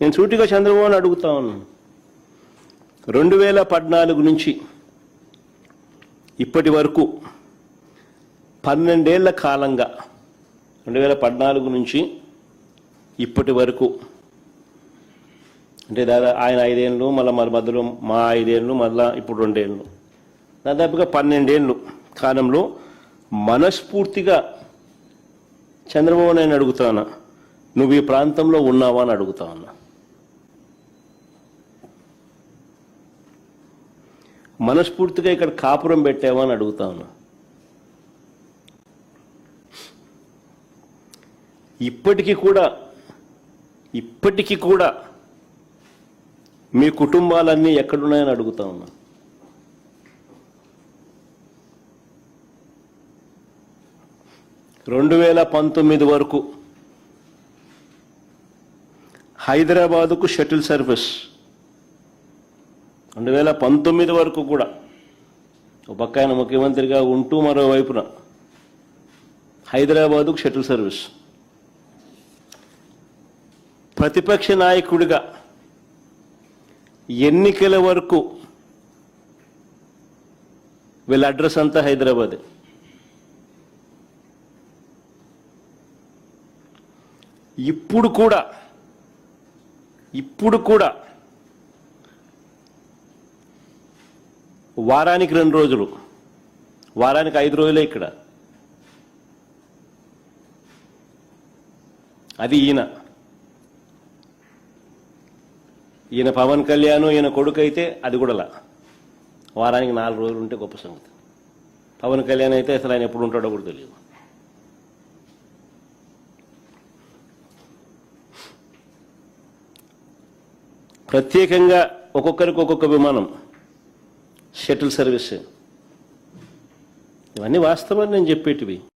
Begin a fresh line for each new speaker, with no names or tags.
నేను సూటిగా చంద్రబాబుని అడుగుతా ఉన్నాను. 2014 నుంచి ఇప్పటి వరకు 12 ఏళ్ల కాలంగా 2014 నుంచి ఇప్పటి వరకు అంటే ఆయన 5 ఏళ్ళు, మళ్ళీ మన మధ్యలో మా 5 ఏళ్ళు, మళ్ళీ ఇప్పుడు 2 ఏళ్ళు, దాదాపుగా 12 ఏళ్ళు కాలంలో మనస్ఫూర్తిగా చంద్రబాబు నేను అడుగుతాను, నువ్వు ఈ ప్రాంతంలో ఉన్నావా అని అడుగుతా ఉన్నా. మనస్ఫూర్తిగా ఇక్కడ కాపురం పెట్టావా అని అడుగుతా ఉన్నా. ఇప్పటికీ కూడా మీ కుటుంబాలన్నీ ఎక్కడున్నాయని అడుగుతా ఉన్నా. రెండు 2019 వరకు హైదరాబాదుకు షటిల్ సర్వీస్, 2019 వరకు కూడా ఒక పక్క ఆయన ముఖ్యమంత్రిగా ఉంటూ మరోవైపున హైదరాబాదుకు షటిల్ సర్వీస్, ప్రతిపక్ష నాయకుడిగా ఎన్నికల వరకు వీళ్ళ అడ్రస్ అంతా హైదరాబాదే. ఇప్పుడు కూడా వారానికి 2 రోజులు, వారానికి 5 రోజులే ఇక్కడ. అది ఈయన పవన్ కళ్యాణ్, ఈయన కొడుకు అయితే అది కూడా వారానికి 4 రోజులు ఉంటే గొప్ప సంగతి. పవన్ కళ్యాణ్ అయితే అసలు ఆయన ఎప్పుడు ఉంటాడో కూడా తెలియదు. ప్రత్యేకంగా ఒక్కొక్కరికి ఒక్కొక్క విమానం, షటిల్ సర్వీస్, ఇవన్నీ వాస్తవాలు నేను చెప్పేటివి.